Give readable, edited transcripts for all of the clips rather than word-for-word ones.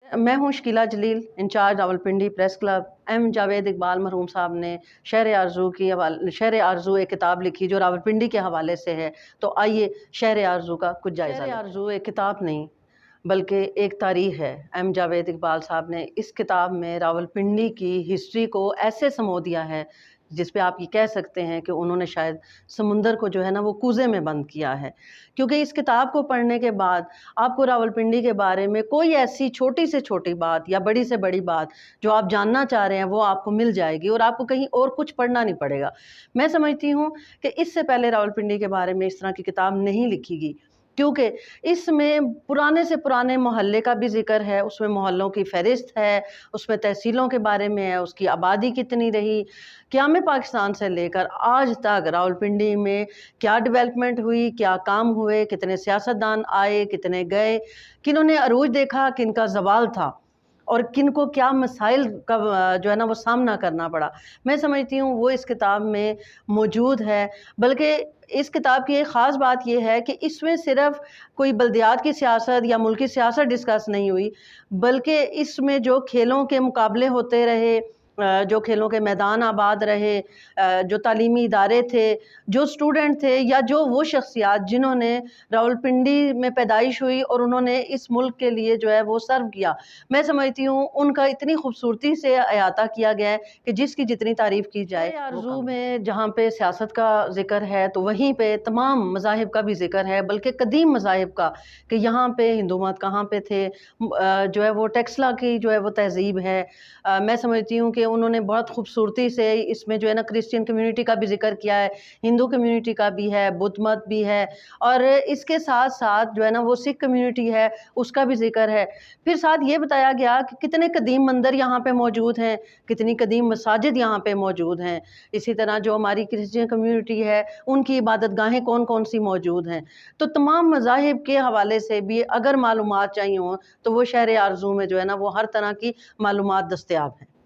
मैं हूँ Shakeela Jaleel, incharge Rawalpindi press club. M Javed Iqbal मरहूम साहब ने शहर आरज़ू एक किताब लिखी जो रावलपिंडी के हवाले से है। तो आइए शहर आरज़ू का कुछ जायज़ा लें। शहर आरज़ू एक किताब नहीं बल्कि एक तारीख़ है। एम जावेद इकबाल साहब ने इस किताब में रावलपिंडी की हिस्ट्री को ऐसे समो दिया है जिस पे आप ये कह सकते हैं कि उन्होंने शायद समुंदर को जो है ना वो कूज़े में बंद किया है। क्योंकि इस किताब को पढ़ने के बाद आपको रावलपिंडी के बारे में कोई ऐसी छोटी से छोटी बात या बड़ी से बड़ी बात जो आप जानना चाह रहे हैं वो आपको मिल जाएगी और आपको कहीं और कुछ पढ़ना नहीं पड़ेगा। मैं समझती हूँ कि इससे पहले रावलपिंडी के बारे में इस तरह की किताब नहीं लिखी गई, क्योंकि इसमें पुराने से पुराने मोहल्ले का भी ज़िक्र है, उसमें मोहल्लों की फ़हरिस्त है, उसमें तहसीलों के बारे में है, उसकी आबादी कितनी रही, क़याम पाकिस्तान से लेकर आज तक रावलपिंडी में क्या डेवलपमेंट हुई, क्या काम हुए, कितने सियासतदान आए, कितने गए, किन्होंने अरूज देखा, किनका ज़वाल था और किन को क्या मसाइल का जो है ना वो सामना करना पड़ा। मैं समझती हूँ वो इस किताब में मौजूद है। बल्कि इस किताब की एक ख़ास बात ये है कि इसमें सिर्फ़ कोई बल्दियात की सियासत या मुल्की सियासत डिस्कस नहीं हुई, बल्कि इसमें जो खेलों के मुकाबले होते रहे, जो खेलों के मैदान आबाद रहे, जो तालीमी इदारे थे, जो स्टूडेंट थे या जो वो शख्सियात जिन्होंने रावलपिंडी में पैदाइश हुई और उन्होंने इस मुल्क के लिए जो है वो सर्व किया, मैं समझती हूँ उनका इतनी खूबसूरती से अहाता किया गया है कि जिसकी जितनी तारीफ़ की जाए। आरज़ू में जहाँ पे सियासत का ज़िक्र है तो वहीं पे तमाम मज़ाहिब का भी ज़िक्र है, बल्कि कदीम मज़ाहिब का, कि यहाँ पे हिंदू मत कहाँ पे थे, जो है वो टेक्सला की जो है वो तहज़ीब है। मैं समझती हूँ कि उन्होंने बहुत खूबसूरती से इसमें जो है ना क्रिश्चियन कम्युनिटी का भी ज़िक्र किया है, हिंदू कम्युनिटी का भी है, बुद्ध मत भी है और इसके साथ साथ जो है ना वो सिख कम्युनिटी है उसका भी ज़िक्र है। फिर साथ ये बताया गया कि कितने कदीम मंदिर यहाँ पे मौजूद हैं, कितनी कदीम मसाजिद यहाँ पे मौजूद हैं। इसी तरह जो हमारी क्रिश्चियन कम्युनिटी है उनकी इबादत गाहें कौन कौन सी मौजूद हैं। तो तमाम मज़ाहिब के हवाले से भी अगर मालूमात चाहिए हों तो वो शहर आरज़ू में जो है ना वो हर तरह की मालूमात दस्तयाब हैं।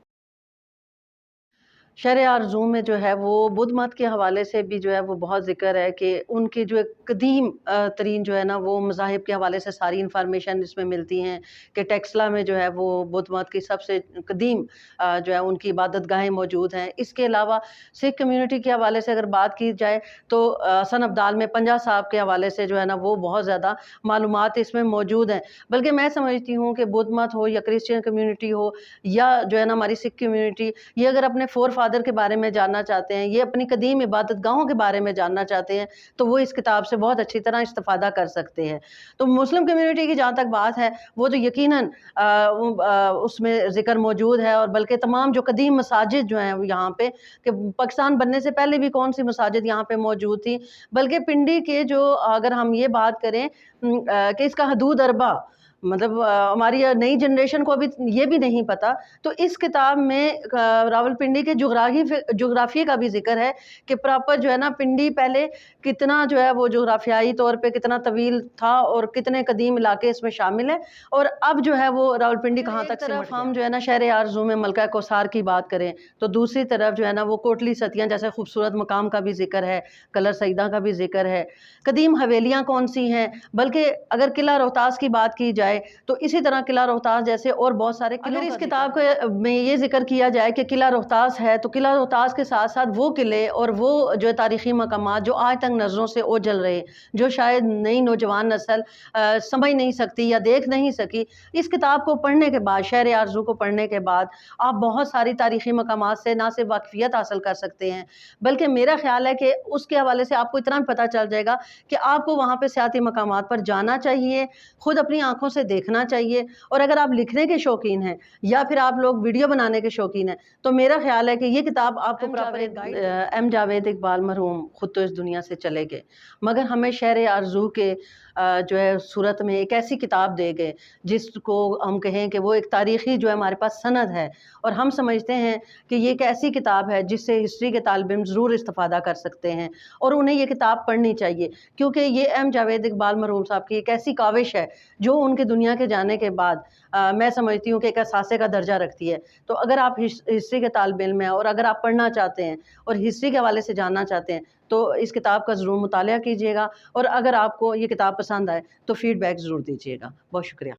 शहर आरज़ू में जो है वो बुद्ध मत के हवाले से भी जो है वो बहुत ज़िक्र है कि उनकी जो एक कदीम तरीन जो है ना वो मज़ाहिब के हवाले से सारी इन्फॉर्मेशन इसमें मिलती हैं कि टेक्सला में जो है वो बुद्ध मत की सबसे कदीम जो है उनकी इबादत गाहें मौजूद हैं। इसके अलावा सिख कम्युनिटी के हवाले से अगर बात की जाए तो सन अब्दाल में पंजा साहब के हवाले से जो है ना वो बहुत ज़्यादा मालूमात इसमें मौजूद हैं। बल्कि मैं समझती हूँ कि बुद्ध मत हो या क्रिश्चियन कम्युनिटी हो या जो है ना हमारी सिख कम्युनिटी, ये अगर अपने फादर के बारे में जानना चाहते हैं, ये अपनी कदीम इबादत गाहों के बारे में जानना चाहते हैं, तो वो इस किताब से बहुत अच्छी तरह इस्तिफ़ादा कर सकते हैं। तो मुस्लिम कम्युनिटी की जहाँ तक बात है, वो तो यकीनन उसमें ज़िक्र मौजूद है और बल्कि तमाम जो कदीम मसाजिद जो हैं यहाँ पे, कि पाकिस्तान बनने से पहले भी कौन सी मसाजिद यहाँ पे मौजूद थी। बल्कि पिंडी के जो अगर हम ये बात करें कि इसका हदूद अरबा, मतलब हमारी नई जनरेशन को अभी ये भी नहीं पता। तो इस किताब में रावलपिंडी के जोग्राफी का भी ज़िक्र है कि प्रॉपर जो है ना पिंडी पहले कितना जो है वो जोग्राफियाई तौर पे कितना तवील था और कितने कदीम इलाके इसमें शामिल हैं और अब जो है वो रावलपिंडी कहाँ तक सिमट गया। हम जो है ना शहर आरज़ू में मलका कौसार की बात करें तो दूसरी तरफ जो है ना वो कोटली सतियाँ जैसे खूबसूरत मकाम का भी ज़िक्र है, कलर सईदा का भी ज़िक्र है। कदीम हवेलियाँ कौन सी हैं, बल्कि अगर किला रोहतास की बात की जाए तो इसी तरह किला रोहतास जैसे और बहुत सारे किले। अगर इस किताब में ये जिक्र किया जाए कि किला रोहतास है तो किला रोहतास के साथ साथ वो किले और वो जो तारीख़ी मकामात जो आज तक नज़रों से ओझल रहे, जो शायद नई नौजवान नस्ल समझ नहीं सकती या देख नहीं सकी, इस किताब को पढ़ने के बाद, शहर आरज़ू को पढ़ने के बाद आप बहुत सारी तारीख़ी मकामात से ना सिर्फ वाक़फ़ियत हासिल कर सकते हैं, बल्कि मेरा ख़्याल है कि उसके हवाले से आपको इतना भी पता चल जाएगा कि आपको वहाँ पे सियाती मकामात पर जाना चाहिए, खुद अपनी आँखों से देखना चाहिए। और अगर आप लिखने के शौकीन हैं या फिर आप लोग वीडियो बनाने के शौकीन हैं तो मेरा ख्याल है कि ये किताब आपको प्रॉपर। एम जावेद इकबाल मरहूम खुद तो इस दुनिया से चले गए, मगर हमें शहर आरज़ू के जो है सूरत में एक ऐसी किताब दे गए जिसको हम कहें कि वो एक तारीख़ी जो है हमारे पास सनद है और हम समझते हैं कि ये एक ऐसी किताब है जिससे हिस्ट्री के तालिब-इल्म ज़रूर इस्तिफ़ादा कर सकते हैं और उन्हें ये किताब पढ़नी चाहिए, क्योंकि ये एम जावेद इकबाल मरहूम साहब की एक ऐसी काविश है जो उनके दुनिया के जाने के बाद मैं समझती हूँ कि एक असासे का दर्जा रखती है। तो अगर आप हिस्ट्री के तालिब-इल्म हैं और अगर आप पढ़ना चाहते हैं और हिस्ट्री के हवाले से जानना चाहते हैं तो इस किताब का ज़रूर मुतालिया कीजिएगा और अगर आपको ये किताब पसंद आए तो फ़ीडबैक ज़रूर दीजिएगा। बहुत शुक्रिया।